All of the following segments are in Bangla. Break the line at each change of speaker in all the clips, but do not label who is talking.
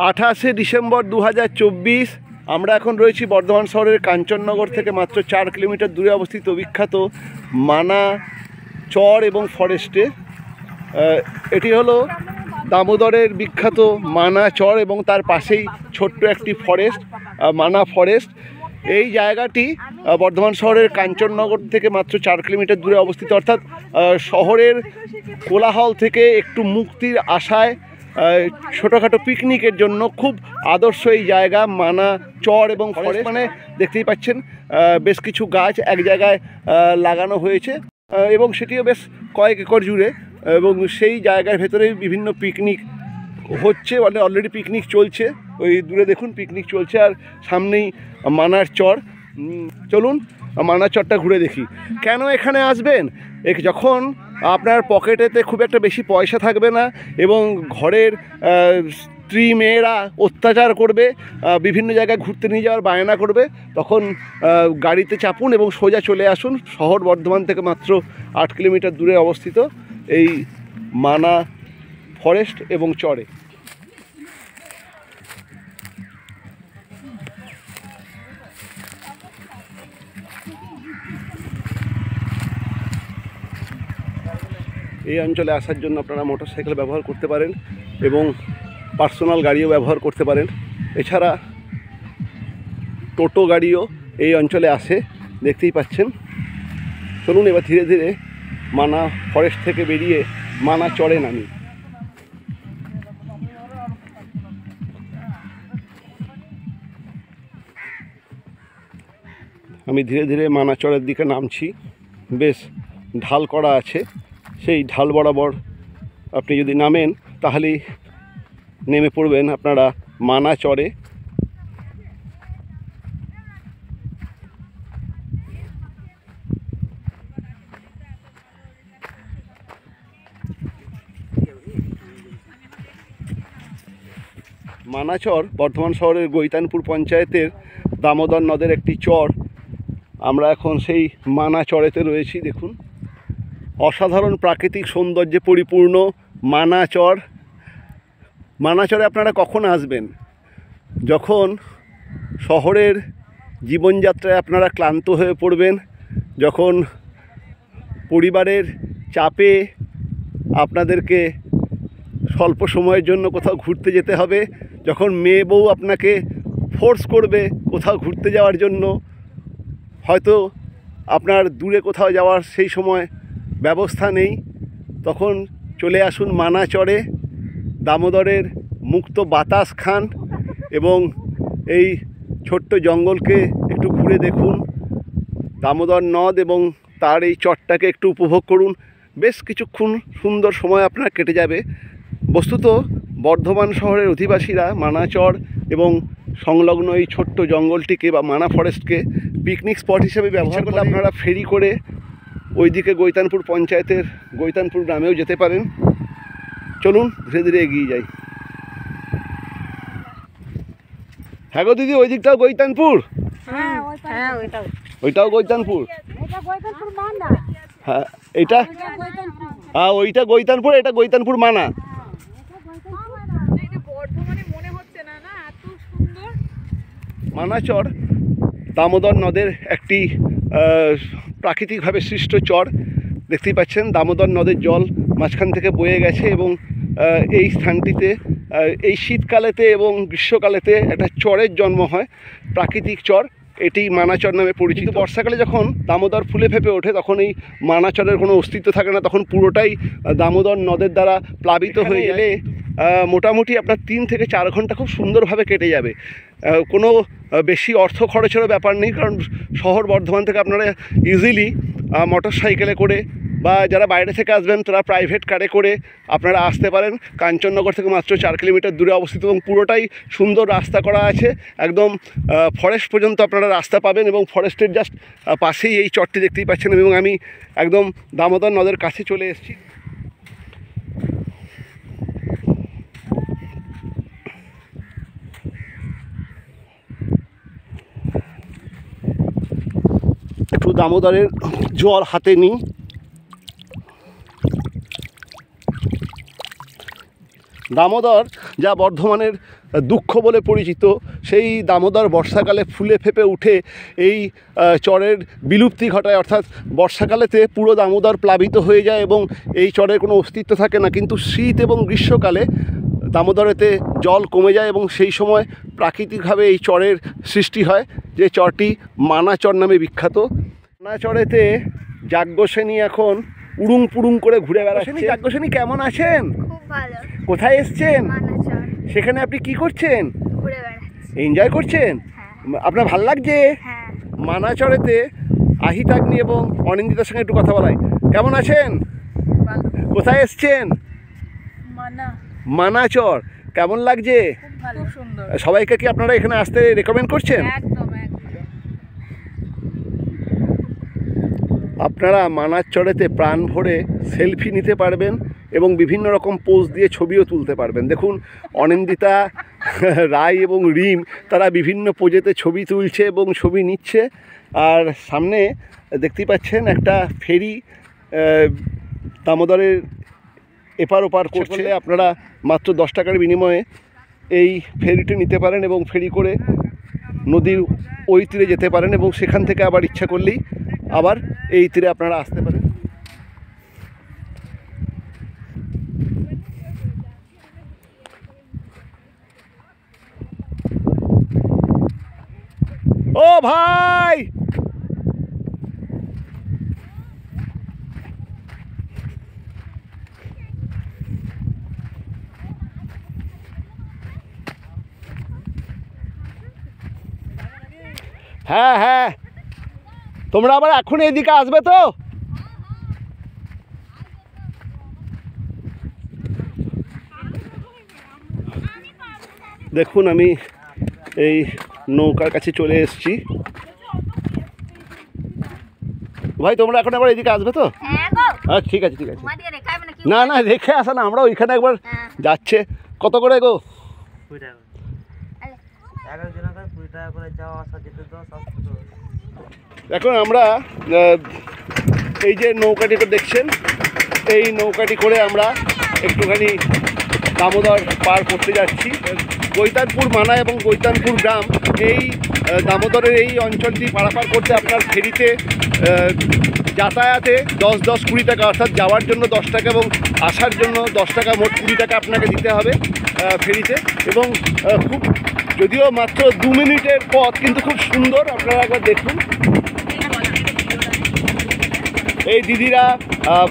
28শে ডিসেম্বর 2024। আমরা এখন রয়েছি বর্ধমান শহরের কাঞ্চননগর থেকে মাত্র 4 কিলোমিটার দূরে অবস্থিত বিখ্যাত মানা চর এবং ফরেস্টে। এটি হলো দামোদরের বিখ্যাত মানা চর এবং তার পাশেই ছোট্ট একটি ফরেস্ট, মানা ফরেস্ট। এই জায়গাটি বর্ধমান শহরের কাঞ্চননগর থেকে মাত্র 4 কিলোমিটার দূরে অবস্থিত, অর্থাৎ শহরের কোলাহল থেকে একটু মুক্তির আশায় ছোটোখাটো পিকনিকের জন্য খুব আদর্শ এই জায়গা মানা চর এবং ফরেস্ট। মানে দেখতেই পাচ্ছেন বেশ কিছু গাছ এক জায়গায় লাগানো হয়েছে এবং সেটিও বেশ কয়েক একর জুড়ে, এবং সেই জায়গার ভেতরে বিভিন্ন পিকনিক হচ্ছে, মানে অলরেডি পিকনিক চলছে। ওই দূরে দেখুন পিকনিক চলছে, আর সামনেই মানার চর। চলুন মানা চরটা ঘুরে দেখি। কেন এখানে আসবেন? যখন আপনার পকেটেতে খুব একটা বেশি পয়সা থাকবে না এবং ঘরের স্ত্রী মেয়েরা অত্যাচার করবে, বিভিন্ন জায়গায় ঘুরতে নিয়ে যাওয়ার বায়না করবে, তখন গাড়িতে চাপুন এবং সোজা চলে আসুন শহর বর্ধমান থেকে মাত্র 8 কিলোমিটার দূরে অবস্থিত এই মানা ফরেস্ট এবং চরে। এই অঞ্চলে আসার জন্য আপনারা মোটরসাইকেল ব্যবহার করতে পারেন এবং পার্সোনাল গাড়িও ব্যবহার করতে পারেন। এছাড়া টোটো গাড়িও এই অঞ্চলে আসে, দেখতেই পাচ্ছেন। চলুন এবার ধীরে ধীরে মানা ফরেস্ট থেকে বেরিয়ে মানা চরে নামি। আমি ধীরে ধীরে মানা চরের দিকে নামছি। বেশ ঢাল করা আছে, সেই ঢাল বরাবর আপনি যদি নামেন তাহলেই নেমে পড়বেন আপনারা মানা চরে। মানাচর বর্ধমান শহরের গৈতানপুর পঞ্চায়েতের দামোদর নদের একটি চর। আমরা এখন সেই মানা চরেতে রয়েছি। দেখুন অসাধারণ প্রাকৃতিক সৌন্দর্যে পরিপূর্ণ মানা চর। মানা চরে আপনারা কখন আসবেন? যখন শহরের জীবনযাত্রায় আপনারা ক্লান্ত হয়ে পড়বেন, যখন পরিবারের চাপে আপনাদেরকে স্বল্প সময়ের জন্য কোথাও ঘুরতে যেতে হবে, যখন মেয়ে বউ আপনাকে ফোর্স করবে কোথাও ঘুরতে যাওয়ার জন্য, হয়তো আপনার দূরে কোথাও যাওয়ার সেই সময় ব্যবস্থা নেই, তখন চলে আসুন মানা চরে। দামোদরের মুক্ত বাতাস খান এবং এই ছোট্ট জঙ্গলকে একটু ঘুরে দেখুন। দামোদর নদ এবং তার এই চরটাকে একটু উপভোগ করুন। বেশ কিছুক্ষণ সুন্দর সময় আপনার কেটে যাবে। বস্তুত বর্ধমান শহরের অধিবাসীরা মানা চর এবং সংলগ্ন এই ছোট্ট জঙ্গলটিকে বা মানা ফরেস্টকে পিকনিক স্পট হিসেবে ব্যবহার করলে আপনারা ফেরি করে ওইদিকে গৈতানপুর পঞ্চায়েতের গৈতানপুর গ্রামেও যেতে পারেন। চলুন ধীরে ধীরে এগিয়ে যাই। হ্যাঁ গো দিদি, ওই দিকটাও গৈতানপুর? ওইটাও গৈতানপুর? হ্যাঁ এইটা, হ্যাঁ ওইটা গৈতানপুর, এটা গৈতানপুর মানা। মানাচর দামোদর নদের একটি প্রাকৃতিকভাবে সৃষ্ট চর। দেখতেই পাচ্ছেন দামোদর নদের জল মাঝখান থেকে বয়ে গেছে এবং এই স্থানটিতে এই শীতকালেতে এবং গ্রীষ্মকালেতে একটা চরের জন্ম হয়, প্রাকৃতিক চর। এটি মানাচর নামে পরিচিত। বর্ষাকালে যখন দামোদর ফুলে ফেঁপে ওঠে তখন এই মানাচরের কোনো অস্তিত্ব থাকে না, তখন পুরোটাই দামোদর নদের দ্বারা প্লাবিত হয়ে গেলে মোটামুটি আপনার 3 থেকে 4 ঘন্টা খুব সুন্দরভাবে কেটে যাবে। কোনো বেশি অর্থ খরচেরও ব্যাপার নেই, কারণ শহর বর্ধমান থেকে আপনারা ইজিলি মোটর সাইকেলে করে বা যারা বাইরে থেকে আসবেন তারা প্রাইভেট কারে করে আপনারা আসতে পারেন। কাঞ্চননগর থেকে মাত্র 4 কিলোমিটার দূরে অবস্থিত এবং পুরোটাই সুন্দর রাস্তা করা আছে। একদম ফরেস্ট পর্যন্ত আপনারা রাস্তা পাবেন এবং ফরেস্টের জাস্ট পাশেই এই চরটি দেখতেই পাচ্ছেন এবং আমি একদম দামোদর নদের কাছে চলে এসেছি। একটু দামোদরের জল হাতে নিই। দামোদর যা বর্ধমানের দুঃখ বলে পরিচিত, সেই দামোদর বর্ষাকালে ফুলে ফেপে উঠে এই চরের বিলুপ্তি ঘটায়। অর্থাৎ বর্ষাকালেতে পুরো দামোদর প্লাবিত হয়ে যায় এবং এই চরের কোনো অস্তিত্ব থাকে না। কিন্তু শীত এবং গ্রীষ্মকালে দামোদরেতে জল কমে যায় এবং সেই সময় প্রাকৃতিকভাবে এই চরের সৃষ্টি হয়, যে চরটি মানাচর নামে বিখ্যাত। মানাচরেতে যাজ্ঞসেনী এখন উড়ুং পুড়ুং করে ঘুরে বেড়াচ্ছেন। যাজ্ঞসেনী কেমন আছেন?
খুব ভালো।
কোথায় এসছেন?
মানাচর।
সেখানে আপনি কি করছেন?
ঘুরে বেড়াচ্ছি।
এনজয় করছেন?
হ্যাঁ।
আপনার ভাল লাগছে?
হ্যাঁ।
মানাচরেতে আহিতাগ্নি এবং অনিন্দিতার সঙ্গে একটু কথা বলাই। কেমন আছেন?
ভালো।
কোথায় এসছেন? মানাচর। কেমন লাগছে?
খুব ভালো। খুব সুন্দর।
সবাইকে কি আপনারা এখানে আসতে রেকমেন্ড করছেন?
একদম।
আপনারা মানাচরেতে প্রাণ ভরে সেলফি নিতে পারবেন এবং বিভিন্ন রকম পোজ দিয়ে ছবিও তুলতে পারবেন। দেখুন, অনিন্দিতা রায় এবং রিম তারা বিভিন্ন পোজেতে ছবি তুলছে এবং ছবি নিচ্ছে। আর সামনে দেখতেই পাচ্ছেন একটা ফেরি দামোদরের এপার ওপার করছে। আপনারা মাত্র 10 টাকার বিনিময়ে এই ফেরিটি নিতে পারেন এবং ফেরি করে নদীর ওই তীরে যেতে পারেন এবং সেখান থেকে আবার ইচ্ছা করলেই আবার এই তীরে আপনারা আসতে পারেন। ও ভাই, হ্যাঁ হ্যাঁ, তোমরা আবার এখন এদিকে আসবে তো? দেখুন, আমি এই নৌকার কাছে চলে এসেছি। ভাই, তোমরা এখন আবার এদিকে আসবে তো? হ্যাঁ, ঠিক আছে ঠিক আছে। না না, রেখে আসা না, আমরা ওইখানে একবার যাচ্ছে। কত করে গো? এখন আমরা এই যে নৌকাটি দেখছেন, এই নৌকাটি করে আমরা একটুখানি দামোদর পার করতে যাচ্ছি। গৈতানপুর মানা এবং গৈতানপুর গ্রাম, এই দামোদরের এই অঞ্চলটি পারাপার করতে আপনার ফেরিতে যাতায়াতে 10-20 টাকা, অর্থাৎ যাওয়ার জন্য 10 টাকা এবং আসার জন্য 10 টাকা, মোট 20 টাকা আপনাকে দিতে হবে ফেরিতে। এবং খুব, যদিও মাত্র 2 মিনিটের পথ, কিন্তু খুব সুন্দর। আপনারা একবার দেখুন। এই দিদিরা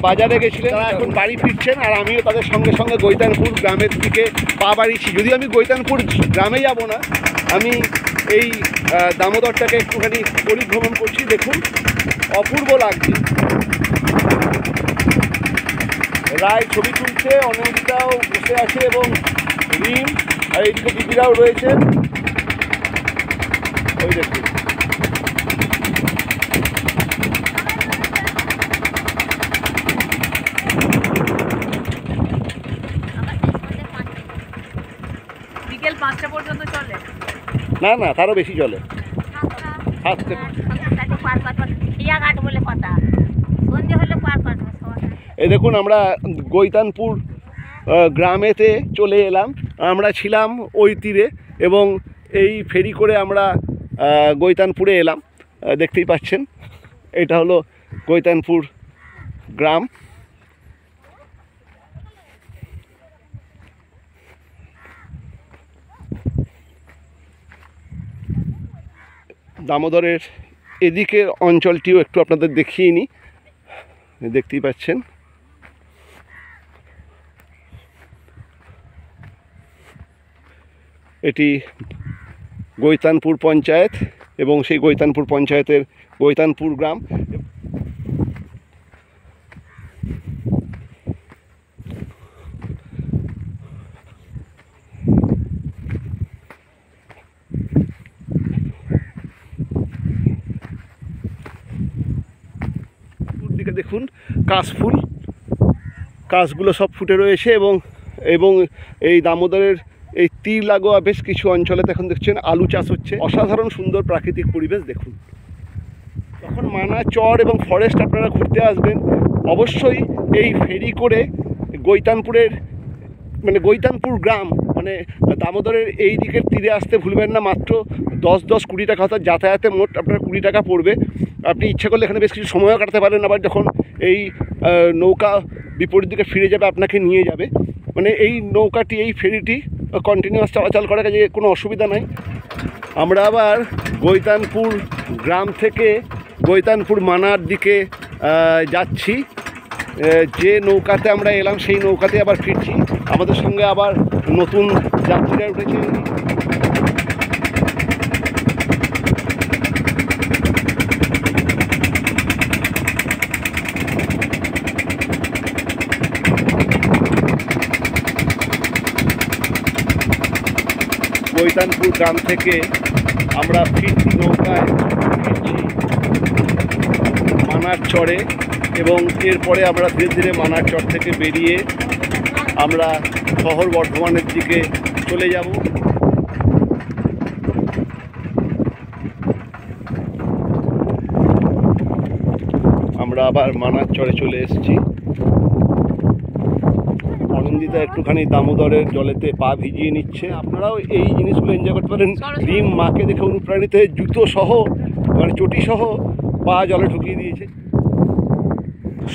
বাজারে গেছিলেন, তারা এখন বাড়ি ফিরছেন, আর আমিও তাদের সঙ্গে সঙ্গে গৈতানপুর গ্রামের দিকে পা বাড়িয়েছি। যদিও আমি গৈতানপুর গ্রামে যাব না, আমি এই দামোদরটাকে একটুখানি পরিভ্রমণ করছি। দেখুন, অপূর্ব লাগছে। রায় ছবি তুলছে, অনিন্দিতাও বসে আছে এবং রিম আর এইদিকে দিদিরাও রয়েছেন। ওই দেখুন,
বিকেল 5টা পর্যন্ত চলে।
না না, তারও বেশি চলে। এই দেখুন, আমরা গৈতানপুর গ্রামেতে চলে এলাম। আমরা ছিলাম ওই তীরে এবং এই ফেরি করে আমরা গৈতানপুরে এলাম। দেখতেই পাচ্ছেন, এটা হলো গৈতানপুর গ্রাম। দামোদরের এদিকের অঞ্চলটিও একটু আপনাদের দেখিয়ে নিই। দেখতেই পাচ্ছেন, এটি গৈতানপুর পঞ্চায়েত এবং সেই গৈতানপুর পঞ্চায়েতের গৈতানপুর গ্রাম। দিকে দেখুন, কাশফুল, কাশগুলো সব ফুটে রয়েছে এবং এবং এই দামোদরের এই তীর লাগোয়া বেশ কিছু অঞ্চলে এখন দেখছেন আলু চাষ হচ্ছে। অসাধারণ সুন্দর প্রাকৃতিক পরিবেশ। দেখুন, তখন মানাচর এবং ফরেস্ট আপনারা ঘুরতে আসবেন, অবশ্যই এই ফেরি করে গৈতানপুরের মানে গৈতানপুর গ্রাম, মানে দামোদরের এই দিকের তীরে আসতে ভুলবেন না। মাত্র 10-20 টাকা, অর্থাৎ যাতায়াতে মোট আপনার 20 টাকা পড়বে। আপনি ইচ্ছা করলে এখানে বেশ কিছু সময়ও কাটাতে পারেন। আবার যখন এই নৌকা বিপরীত দিকে ফিরে যাবে আপনাকে নিয়ে যাবে। মানে এই নৌকাটি, এই ফেরিটি কন্টিনিউয়াস চলাচল করার কাজে কোনো অসুবিধা নাই। আমরা আবার গৈতানপুর গ্রাম থেকে গৈতানপুর মানার দিকে যাচ্ছি। যে নৌকাতে আমরা এলাম সেই নৌকাতে আবার ফিরছি। আমাদের সঙ্গে আবার নতুন যাত্রীরা উঠেছে। গৈতানপুর গ্রাম থেকে আমরা ফিরছি, নৌকায় ফিরছি মানার চরে, এবং এরপরে আমরা ধীরে ধীরে মানার চর থেকে বেরিয়ে আমরা শহর বর্ধমানের দিকে চলে যাব। আমরা আবার মানার চরে চলে এসেছি। অনিন্দিতা একটুখানি দামোদরের জলেতে পা ভিজিয়ে নিচ্ছে। আপনারাও এই জিনিসগুলো এনজয় করতে পারেন। রিম মাকে দেখে অনুপ্রাণিত হয়ে জুতো সহ, মানে চটি সহ পা জলে ঢুকিয়ে দিয়েছে।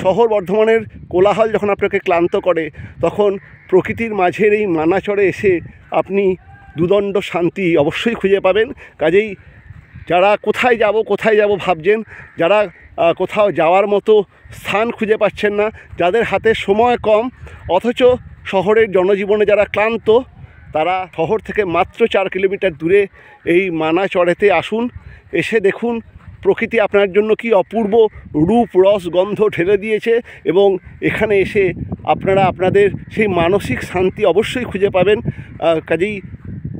শহর বর্ধমানের কোলাহল যখন আপনাকে ক্লান্ত করে, তখন প্রকৃতির মাঝের এই মানাচরে এসে আপনি দুদণ্ড শান্তি অবশ্যই খুঁজে পাবেন। কাজেই যারা কোথায় যাব ভাবছেন, যারা কোথাও যাওয়ার মতো স্থান খুঁজে পাচ্ছেন না, যাদের হাতে সময় কম অথচ শহরের জনজীবনে যারা ক্লান্ত, তারা শহর থেকে মাত্র 4 কিলোমিটার দূরে এই মানাচরেতে আসুন। এসে দেখুন প্রকৃতি আপনার জন্য কি অপূর্ব রূপ, রস, গন্ধ ঢেলে দিয়েছে, এবং এখানে এসে আপনারা আপনাদের সেই মানসিক শান্তি অবশ্যই খুঁজে পাবেন। কাজেই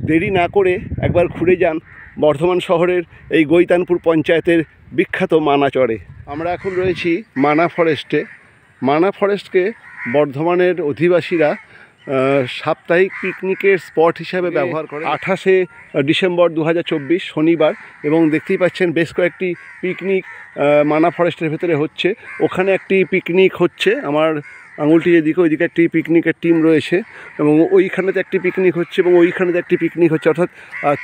দেরি না করে একবার ঘুরে যান বর্ধমান শহরের এই গৈতানপুর পঞ্চায়েতের বিখ্যাত মানাচরে। আমরা এখন রয়েছি মানা ফরেস্টে। মানা ফরেস্টকে বর্ধমানের অধিবাসীরা সাপ্তাহিক পিকনিকের স্পট হিসাবে ব্যবহার করে। 28শে ডিসেম্বর 2024 শনিবার, এবং দেখতেই পাচ্ছেন বেশ কয়েকটি পিকনিক মানা ফরেস্টের ভেতরে হচ্ছে। ওখানে একটি পিকনিক হচ্ছে, আমার আঙুলটি যেদিকে ওইদিকে একটি পিকনিকের টিম রয়েছে, এবং ওইখানেতে একটি পিকনিক হচ্ছে, এবং ওইখানেতে একটি পিকনিক হচ্ছে, অর্থাৎ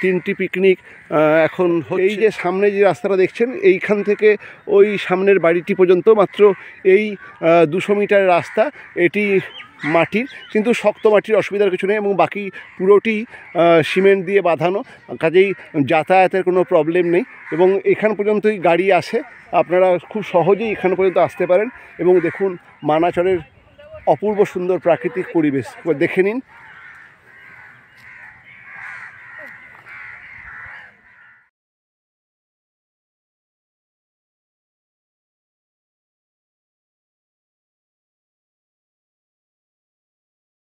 3টি পিকনিক এখন। এই যে সামনে যে রাস্তাটা দেখছেন, এইখান থেকে ওই সামনের বাড়িটি পর্যন্ত মাত্র এই 200 মিটার রাস্তা। এটি মাটির, কিন্তু শক্ত মাটির, অসুবিধার কিছু নেই, এবং বাকি পুরোটি সিমেন্ট দিয়ে বাঁধানো। কাজেই যাতায়াতের কোনো প্রবলেম নেই, এবং এখান পর্যন্তই গাড়ি আসে। আপনারা খুব সহজেই এখান পর্যন্ত আসতে পারেন। এবং দেখুন মানাচরের অপূর্ব সুন্দর প্রাকৃতিক পরিবেশ, দেখে নিন।